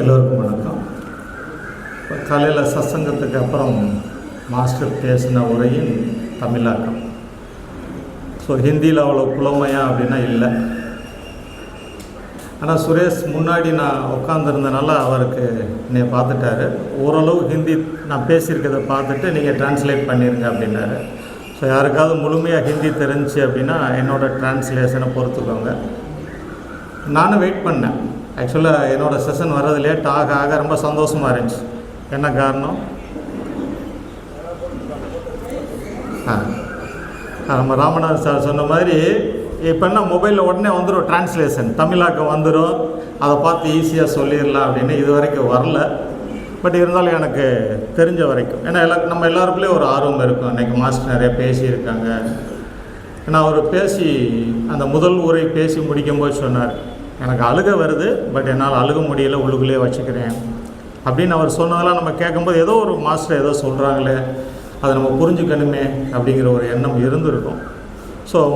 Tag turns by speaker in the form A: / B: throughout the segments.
A: எல்லோருக்கும் வணக்கம். காலையில் சத்சங்கத்துக்கு அப்புறம் மாஸ்டர் பேசின உரையின் தமிழாக்கம். ஹிந்தியில் அவ்வளோ புலமையா அப்படின்னா இல்லை. ஆனால் சுரேஷ் முன்னாடி நான் உட்காந்துருந்தனால அவருக்கு என்னை பார்த்துட்டாரு. ஓரளவு ஹிந்தி நான் பேசியிருக்கிறத பார்த்துட்டு நீங்கள் ட்ரான்ஸ்லேட் பண்ணிடுங்க அப்படின்னாரு. யாருக்காவது முழுமையாக ஹிந்தி தெரிஞ்சு அப்படின்னா என்னோடய ட்ரான்ஸ்லேஷனை பொறுத்துக்கோங்க. நானும் வெயிட் பண்ணேன். ஆக்சுவலாக என்னோடய செஷன் வர்றது லேட் ஆக ரொம்ப சந்தோஷமாக இருந்துச்சு. என்ன காரணம்? நம்ம ராமநாதன் சார் சொன்ன மாதிரி இப்போ என்ன மொபைலில் உடனே வந்துடும் ட்ரான்ஸ்லேஷன், தமிழாக்கம் வந்துடும், அதை பார்த்து ஈஸியாக சொல்லிடலாம் அப்படின்னு இது வரைக்கும் வரல. பட் இருந்தாலும் எனக்கு தெரிஞ்ச வரைக்கும், ஏன்னா நம்ம எல்லாருக்குள்ளேயும் ஒரு ஆர்வம் இருக்கும். அன்றைக்கி மாஸ்டர் நிறைய பேசியிருக்காங்க. ஏன்னா அவர் பேசி அந்த முதல் உரை பேசி முடிக்கும்போது சொன்னார், எனக்கு அழுக வருது, பட் என்னால் அழுக முடியல, உள்ளுக்குள்ளேயே வச்சுக்கிறேன் அப்படின்னு அவர் சொன்னதெல்லாம் நம்ம கேட்கும்போது ஏதோ ஒரு மாஸ்டர் ஏதோ சொல்கிறாங்களே, அதை நம்ம புரிஞ்சுக்கணுமே அப்படிங்கிற ஒரு எண்ணம் இருந்திருக்கும்.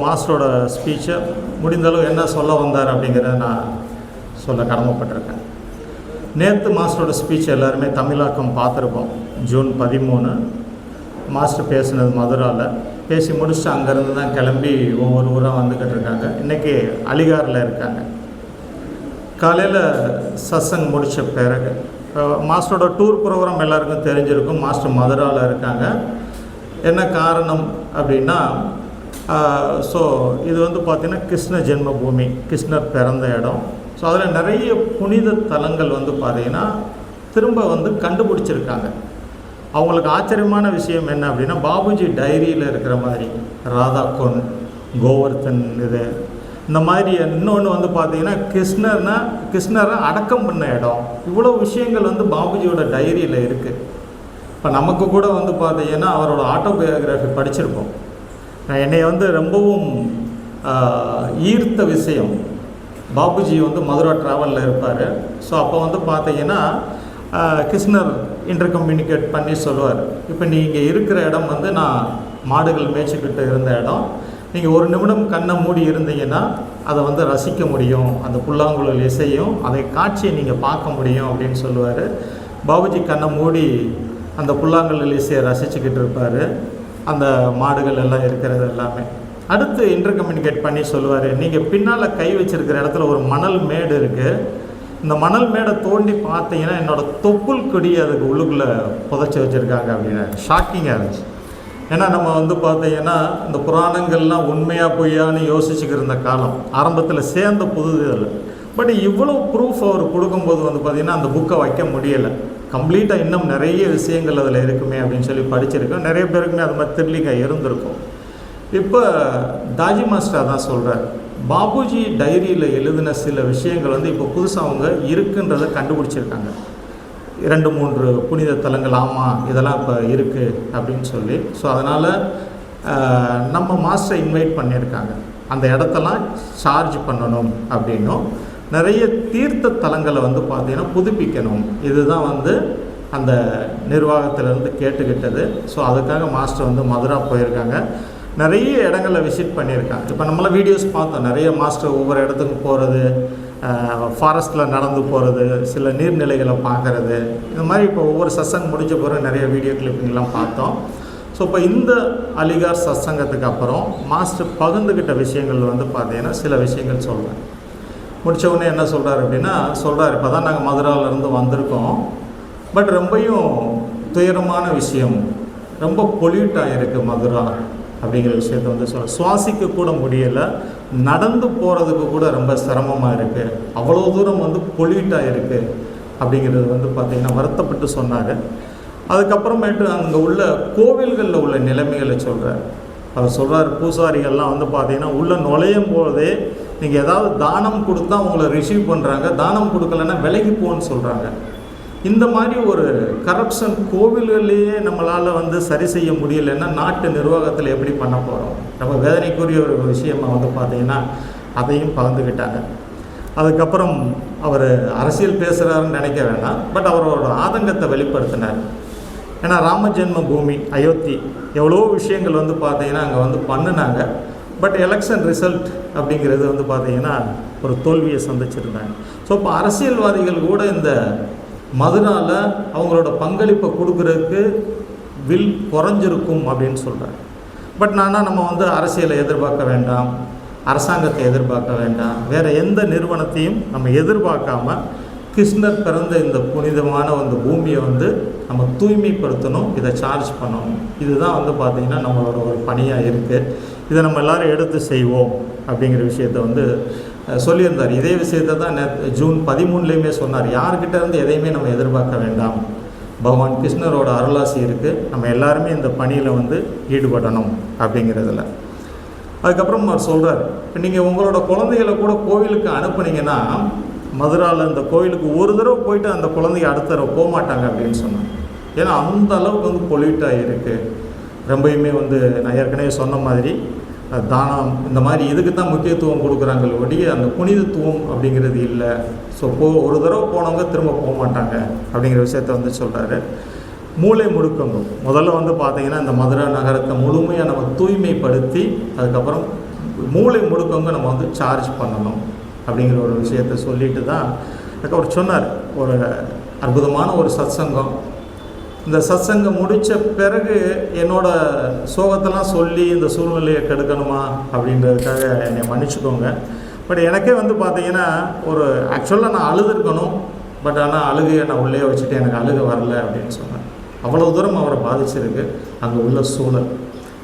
A: மாஸ்டரோட ஸ்பீச்சை முடிந்தளவு என்ன சொல்ல வந்தார் அப்படிங்கிறத நான் சொல்ல கடமைப்பட்டிருக்கேன். நேற்று மாஸ்டரோட ஸ்பீச் எல்லாருமே தமிழாக்கம் பார்த்துருக்கோம். ஜூன் 13 மாஸ்டர் பேசினது மதுராவில் பேசி முடிச்சுட்டு அங்கேருந்து தான் கிளம்பி ஒவ்வொரு ஊராக வந்துக்கிட்டு இருக்காங்க. இன்றைக்கி அலிகாரில் இருக்காங்க. காலையில் சத்சங் முடித்த பிறகு மாஸ்டரோட டூர் ப்ரோக்ராம் எல்லாருக்கும் தெரிஞ்சிருக்கும். மாஸ்டர் மதுராவில் இருக்காங்க. என்ன காரணம் அப்படின்னா, இது வந்து பார்த்திங்கன்னா கிருஷ்ண ஜென்மபூமி, கிருஷ்ணர் பிறந்த இடம். அதில் நிறைய புனித தலங்கள் வந்து பார்த்திங்கன்னா திரும்ப கண்டுபிடிச்சிருக்காங்க. அவங்களுக்கு ஆச்சரியமான விஷயம் என்ன அப்படின்னா, பாபுஜி டைரியில் இருக்கிற மாதிரி ராதா குண்ட், கோவர்தன், இந்த மாதிரி இன்னொன்று வந்து பார்த்திங்கன்னா கிருஷ்ணரை அடக்கம் பண்ண இடம். இவ்வளோ விஷயங்கள் பாபுஜியோட டைரியில் இருக்குது. இப்போ நமக்கு கூட வந்து பார்த்திங்கன்னா அவரோட ஆட்டோபயோகிராஃபி படிச்சிருப்போம். என்னை ரொம்பவும் ஈர்த்த விஷயம், பாபுஜி மதுரா ட்ராவலில் இருப்பார். அப்போ பார்த்திங்கன்னா கிருஷ்ணர் இன்டர் கம்யூனிகேட் பண்ணி சொல்லுவார், இப்போ நீங்கள் இருக்கிற இடம் நான் மாடுகள் மேய்ச்சிக்கிட்டு இருந்த இடம், நீங்கள் ஒரு நிமிடம் கண்ணை மூடி இருந்தீங்கன்னா அதை ரசிக்க முடியும், அந்த புல்லாங்குழல் இசையும் அதை காட்சியை நீங்கள் பார்க்க முடியும் அப்படின்னு சொல்லுவார். பாபுஜி கண்ணை மூடி அந்த புல்லாங்குழல் இசையை ரசிச்சுக்கிட்டு இருப்பார், அந்த மாடுகள் எல்லாம் இருக்கிறது எல்லாமே. அடுத்து இன்டர் கம்யூனிகேட் பண்ணி சொல்லுவார், நீங்கள் பின்னால் கை வச்சுருக்கிற இடத்துல ஒரு மணல் மேடு இருக்குது, இந்த மணல் மேடை தோண்டி பார்த்தீங்கன்னா என்னோடய தொப்புள் கொடி அதுக்கு உள்ளுக்குள்ளே புதைச்சி வச்சுருக்காங்க அப்படின்னு. ஷாக்கிங்காக இருந்துச்சு. ஏன்னா நம்ம பார்த்தீங்கன்னா இந்த புராணங்கள்லாம் உண்மையாக பொய்யான்னு யோசிச்சுக்கிற இருந்த காலம், ஆரம்பத்தில் சேர்ந்த புதுதில். பட் இவ்வளோ ப்ரூஃப் அவர் கொடுக்கும்போது பார்த்திங்கன்னா அந்த புக்கை வைக்க முடியலை. கம்ப்ளீட்டாக இன்னும் நிறைய விஷயங்கள் அதில் இருக்குமே அப்படின்னு சொல்லி படிச்சிருக்கோம். நிறைய பேருக்குமே அது மாதிரி தெரியலிங்க இருந்திருக்கும். இப்போ தாஜி மாஸ்டர் தான் சொல்கிறார், பாபுஜி டைரியில் எழுதின சில விஷயங்கள் இப்போ புதுசாக அவங்க இருக்குன்றதை கண்டுபிடிச்சிருக்காங்க. 2-3 புனித தலங்கள், ஆமாம் இதெல்லாம் இப்போ இருக்குது அப்படின்னு சொல்லி. அதனால் நம்ம மாஸ்டரை இன்வைட் பண்ணியிருக்காங்க, அந்த இடத்தெல்லாம் சார்ஜ் பண்ணணும் அப்படின்னும், நிறைய தீர்த்த தலங்களை பார்த்திங்கன்னா புதுப்பிக்கணும். இதுதான் அந்த நிர்வாகத்திலேருந்து கேட்டுக்கிட்டது. அதுக்காக மாஸ்டர் மதுரா போயிருக்காங்க. நிறைய இடங்களில் விசிட் பண்ணியிருக்காங்க. இப்போ நம்மளாம் வீடியோஸ் பார்த்தோம், நிறைய மாஸ்டர் ஒவ்வொரு இடத்துக்கு போகிறது, ஃபாரஸ்ட்டில் நடந்து போகிறது, சில நீர்நிலைகளை பார்க்குறது, இந்த மாதிரி இப்போ ஒவ்வொரு சத்சங் முடிஞ்ச பிறகு நிறைய வீடியோ கிளிப்பிங்லாம் பார்த்தோம். இப்போ இந்த அலிகார் சத்சங்கத்துக்கு அப்புறம் மாஸ்டர் பகிர்ந்துக்கிட்ட விஷயங்கள் பார்த்திங்கன்னா சில விஷயங்கள் சொல்கிறேன். முடித்தவுடனே என்ன சொல்கிறார் அப்படின்னா, இப்போ தான் நாங்கள் மதுராவிலேருந்து வந்திருக்கோம், பட் ரொம்பையும் துயரமான விஷயம், ரொம்ப பொல்யூட்டாக இருக்குது மதுரா அப்படிங்கிற விஷயத்தை சுவாசிக்க கூட முடியலை, நடந்து போகிறதுக்கு கூட ரொம்ப சிரமமாக இருக்குது, அவ்வளோ தூரம் பொல்யூட்டாக இருக்குது அப்படிங்கிறது பார்த்திங்கன்னா வருத்தப்பட்டு சொன்னார். அதுக்கப்புறமேட்டு அங்கே உள்ள கோவில்களில் உள்ள நிலைமைகளை சொல்கிறார். அவர் சொல்கிறார், பூசாரிகள்லாம் பார்த்திங்கன்னா உள்ளே நுழையும் போதே நீங்கள் ஏதாவது தானம் கொடுத்தா உங்களை ரிசீவ் பண்ணுறாங்க, தானம் கொடுக்கலன்னா விலகி போன்னு சொல்கிறாங்க. இந்த மாதிரி ஒரு கரப்ஷன் கோவில்கள்லேயே நம்மளால் சரி செய்ய முடியலைன்னா நாட்டு நிர்வாகத்தில் எப்படி பண்ண போகிறோம்? ரொம்ப வேதனைக்குரிய ஒரு விஷயமாக பார்த்திங்கன்னா அதையும் பகிர்ந்துக்கிட்டாங்க. அதுக்கப்புறம் அவர் அரசியல் பேசுகிறாருன்னு நினைக்க வேண்டாம், பட் அவரோட ஆதங்கத்தை வெளிப்படுத்தினார். ஏன்னா ராம ஜென்ம பூமி அயோத்தி எவ்வளோ விஷயங்கள் பார்த்திங்கன்னா அங்கே பண்ணினாங்க. பட் எலெக்ஷன் ரிசல்ட் அப்படிங்கிறது பார்த்திங்கன்னா ஒரு தோல்வியை சந்திச்சிருந்தாங்க. ஸோ இப்போ அரசியல்வாதிகள் கூட இந்த மதுராவில் அவங்களோட பங்களிப்பை கொடுக்குறதுக்கு வில் குறைஞ்சிருக்கும் அப்படின்னு சொல்கிறாங்க. பட் நம்ம வந்து அரசியலை எதிர்பார்க்க வேண்டாம், அரசாங்கத்தை எதிர்பார்க்க வேண்டாம், வேறு எந்த நிறுவனத்தையும் நம்ம எதிர்பார்க்காம கிருஷ்ணர் பிறந்த இந்த புனிதமான இந்த பூமியை வந்து நம்ம தூய்மைப்படுத்தணும், இதை சார்ஜ் பண்ணணும். இதுதான் வந்து பார்த்திங்கன்னா நம்மளோட ஒரு பணியாக இருக்குது. இதை நம்ம எல்லோரும் எடுத்து செய்வோம் அப்படிங்கிற விஷயத்தை வந்து சொல்லியிருந்தார். இதே விஷயத்தை தான் ஜூன் 13 சொன்னார். யார்கிட்ட இருந்து எதையுமே நம்ம எதிர்பார்க்க வேண்டாம், பகவான் கிருஷ்ணரோட அருளாசி இருக்குது, நம்ம எல்லாருமே இந்த பணியில் வந்து ஈடுபடணும் அப்படிங்கிறதுல. அதுக்கப்புறம் அவர் சொல்கிறார், இப்போ நீங்கள் உங்களோட குழந்தைகளை கூட கோவிலுக்கு அனுப்புனீங்கன்னா மதுராவில் இந்த கோவிலுக்கு ஒரு தடவை போயிட்டு அந்த குழந்தைங்க அடுத்த தடவை போக மாட்டாங்க அப்படின்னு சொன்னாங்க. ஏன்னா அந்த அளவுக்கு வந்து பொல்யூட்டாக இருக்குது. ரொம்பயுமே வந்து நான் ஏற்கனவே சொன்ன மாதிரி தானம் இந்த மாதிரி இதுக்கு தான் முக்கியத்துவம் கொடுக்குறாங்க ஒழிய அந்த புனிதத்துவம் அப்படிங்கிறது இல்லை. ஸோ ஒரு தடவை போனவங்க திரும்ப போக மாட்டாங்க அப்படிங்கிற விஷயத்த வந்து சொல்கிறாரு. மூளை முடுக்கங்கும் முதல்ல வந்து பார்த்திங்கன்னா இந்த மதுரை நகரத்தை முழுமையாக நம்ம தூய்மைப்படுத்தி அதுக்கப்புறம் மூளை முடுக்கங்க நம்ம வந்து சார்ஜ் பண்ணணும் அப்படிங்கிற ஒரு விஷயத்தை சொல்லிட்டு தான் அவர் சொன்னார். ஒரு அற்புதமான ஒரு சத்சங்கம். இந்த சத்சங்கம் முடித்த பிறகு என்னோடய சோகத்தெல்லாம் சொல்லி இந்த சூழ்நிலையை கெடுக்கணுமா அப்படின்றதுக்காக என்னை மன்னிச்சுக்கோங்க. பட் எனக்கே வந்து பார்த்திங்கன்னா ஒரு ஆக்சுவலாக நான் அழுதுருக்கணும், பட் ஆனால் அழுகையை நான் உள்ளே வச்சுட்டு எனக்கு அழுக வரல அப்படின்னு சொன்னேன். அவ்வளோ தூரம் அவரை பாதிச்சிருக்கு அங்கே உள்ள சூழல்.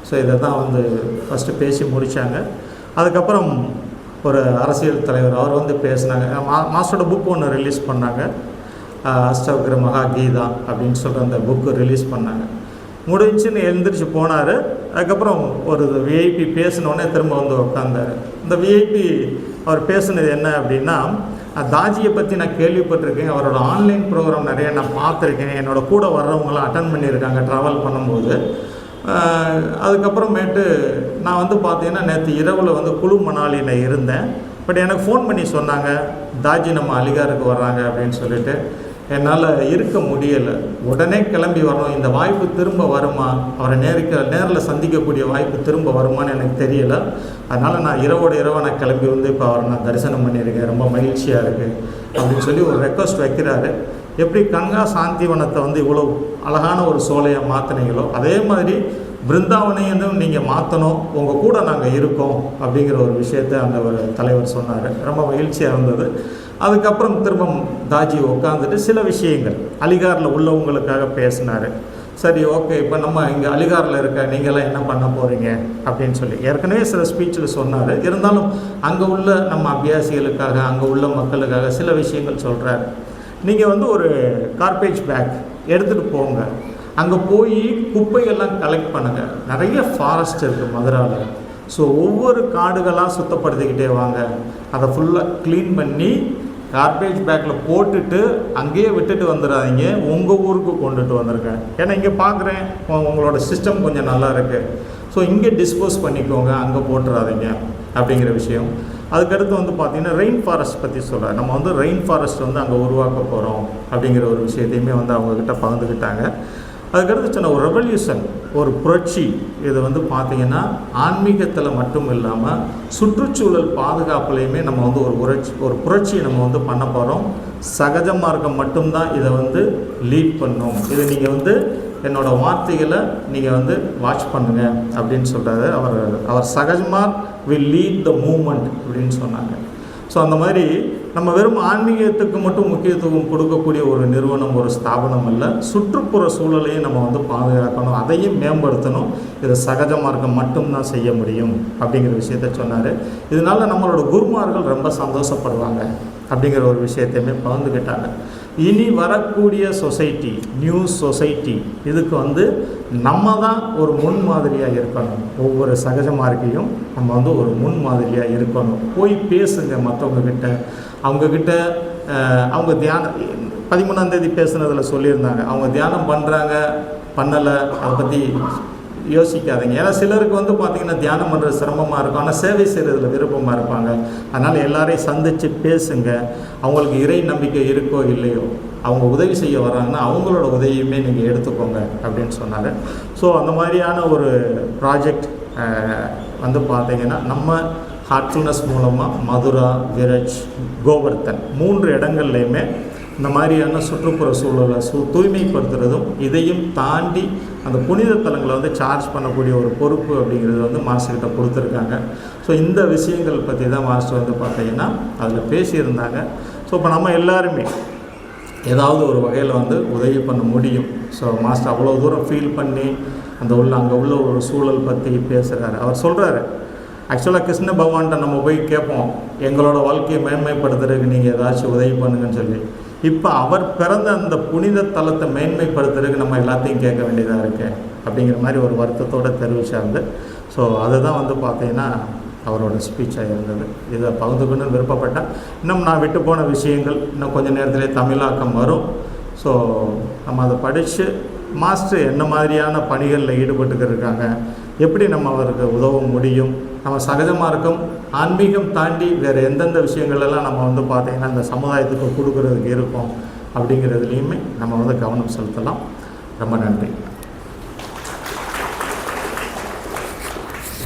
A: ஸோ இதை தான் வந்து ஃபஸ்ட்டு பேசி முடித்தாங்க. அதுக்கப்புறம் ஒரு அரசியல் தலைவர் அவர் வந்து பேசினாங்க. மாஸ்டரோட புக் ஒன்று ரிலீஸ் பண்ணாங்க, அஷ்டவக்ர மகா கீதா அப்படின்னு சொல்கிற அந்த புக்கு ரிலீஸ் பண்ணாங்க. முடிஞ்சுன்னு எழுந்திரிச்சு போனார். அதுக்கப்புறம் ஒரு விஐபி பேசினோடனே திரும்ப வந்து உட்காந்தார். இந்த விஐபி அவர் பேசுனது என்ன அப்படின்னா, தாஜியை பற்றி நான் கேள்விப்பட்டிருக்கேன், அவரோட ஆன்லைன் ப்ரோக்ராம் நிறைய நான் பார்த்துருக்கேன், என்னோடய கூட வர்றவங்களாம் அட்டன் பண்ணியிருக்காங்க ட்ராவல் பண்ணும்போது. அதுக்கப்புறமேட்டு நான் வந்து பார்த்தீங்கன்னா நேற்று இரவில் வந்து குழு மணாலியில் இருந்தேன். பட் எனக்கு ஃபோன் பண்ணி சொன்னாங்க, தாஜி நம்ம அலிகாருக்கு வர்றாங்க அப்படின்னு சொல்லிட்டு. என்னால் இருக்க முடியலை, உடனே கிளம்பி வரணும். இந்த வாய்ப்பு திரும்ப வருமா, அவரை நேரில் சந்திக்கக்கூடிய வாய்ப்பு திரும்ப வருமானு எனக்கு தெரியலை. அதனால் நான் இரவை நான் கிளம்பி வந்து இப்போ அவரை நான் தரிசனம் பண்ணியிருக்கேன், ரொம்ப மகிழ்ச்சியாக இருக்குது அப்படின்னு சொல்லி ஒரு ரெக்வஸ்ட் வைக்கிறாரு. எப்படி கங்கா சாந்திவனத்தை வந்து இவ்வளோ அழகான ஒரு சோலையாக மாற்றினீங்களோ அதே மாதிரி பிருந்தாவனையும் நீங்கள் மாற்றணும், உங்கள் கூட நாங்கள் இருக்கோம் அப்படிங்கிற ஒரு விஷயத்தை அந்த ஒரு தலைவர் சொன்னார். ரொம்ப மகிழ்ச்சியாக இருந்தது. அதுக்கப்புறம் திரும்ப தாஜி உட்காந்துட்டு சில விஷயங்கள் அலிகாரில் உள்ளவங்களுக்காக பேசினார். சரி, ஓகே, இப்போ நம்ம இங்கே அலிகாரில் இருக்க நீங்களாம் என்ன பண்ண போகிறீங்க அப்படின்னு சொல்லி ஏற்கனவே சில ஸ்பீச்சில் சொன்னார். இருந்தாலும் அங்கே உள்ள நம்ம அபியாசிகளுக்காக அங்கே உள்ள மக்களுக்காக சில விஷயங்கள் சொல்கிறார். நீங்கள் வந்து ஒரு கார்பேஜ் பேக் எடுத்துகிட்டு போங்க, அங்கே போய் குப்பையெல்லாம் கலெக்ட் பண்ணுங்கள். நிறைய ஃபாரஸ்ட் இருக்குது மதுராவில். ஸோ ஒவ்வொரு காடுகளாக சுத்தப்படுத்திக்கிட்டே வாங்க, அதை ஃபுல்லாக க்ளீன் பண்ணி கார்பேஜ் பேக்கில் போட்டுட்டு அங்கேயே விட்டுட்டு வந்துடாதீங்க, உங்கள் ஊருக்கு கொண்டுட்டு வந்துருங்க. ஏன்னா இங்கே பார்க்குறேன் உங்களோட சிஸ்டம் கொஞ்சம் நல்லா இருக்குது, ஸோ இங்கே டிஸ்போஸ் பண்ணிக்கோங்க, அங்கே போட்டுறாதீங்க அப்படிங்கிற விஷயம். அதுக்கடுத்து வந்து பார்த்திங்கன்னா ரெயின் ஃபாரஸ்ட் பற்றி சொல்கிறேன். நம்ம வந்து ரெயின் ஃபாரஸ்ட் வந்து அங்கே உருவாக்க போகிறோம் அப்படிங்கிற ஒரு விஷயத்தையுமே வந்து அவங்கக்கிட்ட பகிர்ந்துக்கிட்டாங்க. அதுக்கடுத்து சொன்ன ஒரு ரெவல்யூஷன், ஒரு புரட்சி. இது வந்து பார்த்திங்கன்னா ஆன்மீகத்தில் மட்டும் இல்லாமல் சுற்றுச்சூழல் பாதுகாப்புலையுமே நம்ம வந்து ஒரு புரட்சியை நம்ம வந்து பண்ண போகிறோம். சகஜ மார்க்கம் மட்டும்தான் இதை வந்து லீட் பண்ணும். இதை நீங்கள் வந்து என்னோடய வார்த்தைகளை நீங்கள் வந்து வாட்ச் பண்ணுங்கள் அப்படின்னு சொல்கிறாரு. அவர் சகஜமார் வில் லீட் த மூமெண்ட் அப்படின்னு சொன்னாங்க. ஸோ அந்த மாதிரி நம்ம வெறும் ஆன்மீகத்துக்கு மட்டும் முக்கியத்துவம் கொடுக்கக்கூடிய ஒரு நிறுவனம், ஒரு ஸ்தாபனம் அல்ல. சுற்றுப்புற சூழலையும் நம்ம வந்து பாதுகாக்கணும், அதையும் மேம்படுத்தணும். இதை சகஜ மார்க்கம் மட்டும்தான் செய்ய முடியும் அப்படிங்கிற விஷயத்த சொன்னார். இதனால் நம்மளோட குருமார்கள் ரொம்ப சந்தோஷப்படுவாங்க அப்படிங்கிற ஒரு விஷயத்தையுமே பகிர்ந்துக்கிட்டாங்க. இனி வரக்கூடிய சொசைட்டி, நியூ சொசைட்டி, இதுக்கு வந்து நம்ம தான் ஒரு முன்மாதிரியாக இருக்கணும். ஒவ்வொரு சகஜ மார்க்கையும் நம்ம வந்து ஒரு முன்மாதிரியாக இருக்கணும். போய் பேசுங்க மற்றவங்கக்கிட்ட. அவங்கக்கிட்ட அவங்க தியானம் 13ஆம் தேதி பேசுனதில் சொல்லியிருந்தாங்க, அவங்க தியானம் பண்ணுறாங்க பண்ணலை அதை பற்றி யோசிக்காதீங்க. ஏன்னா சிலருக்கு வந்து பார்த்திங்கன்னா தியானம் பண்ணுறது சிரமமாக இருக்கும், ஆனால் சேவை செய்கிறதுல விருப்பமாக இருப்பாங்க. அதனால் எல்லாரையும் சந்தித்து பேசுங்க. அவங்களுக்கு இறை நம்பிக்கை இருக்கோ இல்லையோ, அவங்க உதவி செய்ய வர்றாங்கன்னா அவங்களோட உதவியுமே நீங்கள் எடுத்துக்கோங்க அப்படின்னு சொன்னார். ஸோ அந்த மாதிரியான ஒரு ப்ராஜெக்ட் வந்து பார்த்திங்கன்னா நம்ம ஹார்ட்ஃபுல்னஸ் மூலமாக மதுரா, விரஜ், கோவர்த்தன் 3 இடங்கள்லையுமே இந்த மாதிரியான சுற்றுப்புற சூழலை தூய்மைப்படுத்துறதும் இதையும் தாண்டி அந்த புனித தலங்களை வந்து சார்ஜ் பண்ணக்கூடிய ஒரு பொறுப்பு அப்படிங்கிறது வந்து மாஸ்டர்கிட்ட கொடுத்துருக்காங்க. ஸோ இந்த விஷயங்கள் பற்றி தான் மாஸ்டர் வந்து பார்த்திங்கன்னா அதில் பேசியிருந்தாங்க. ஸோ இப்போ நம்ம எல்லாருமே ஏதாவது ஒரு வகையில் வந்து உதவி பண்ண முடியும். ஸோ மாஸ்டர் அவ்வளோ தூரம் ஃபீல் பண்ணி அங்கே உள்ள ஒரு சூழல் பற்றி பேசுகிறாரு. அவர் சொல்கிறாரு, ஆக்சுவலாக கிருஷ்ண பகவான்கிட்ட நம்ம போய் கேட்போம், எங்களோட வாழ்க்கையை மேன்மைப்படுத்துறதுக்கு நீங்கள் ஏதாச்சும் உதவி பண்ணுங்கன்னு சொல்லி. இப்போ அவர் பிறந்த அந்த புனித தலத்தை மேன்மைப்படுத்துறதுக்கு நம்ம எல்லாத்தையும் கேட்க வேண்டியதாக இருக்கு அப்படிங்கிற மாதிரி ஒரு வருத்தத்தோடு தெரிவிச்சாங்க. ஸோ அதுதான் வந்து பார்த்தீங்கன்னா அவரோட ஸ்பீச்சாக இருந்தது. இதை பகிர்ந்துக்கணும்னு விருப்பப்பட்டேன். இன்னும் நான் விட்டு போன விஷயங்கள் இன்னும் கொஞ்சம் நேரத்திலே தமிழாக்கம் வரும். ஸோ நம்ம அதை படித்து மாஸ்டர் என்ன மாதிரியான பணிகளில் ஈடுபட்டுக்கிட்டு இருக்காங்க, எப்படி நம்ம அவருக்கு உதவ முடியும், நம்ம சகஜ மார்க்கம் ஆன்மீகம் தாண்டி வேறு எந்தெந்த விஷயங்களெல்லாம் நம்ம வந்து பார்த்திங்கன்னா இந்த சமுதாயத்துக்கு கொடுக்குறதுக்கு இருக்கும் அப்படிங்கிறதுலையுமே நம்ம வந்து கவனம் செலுத்தலாம். ரொம்ப நன்றி.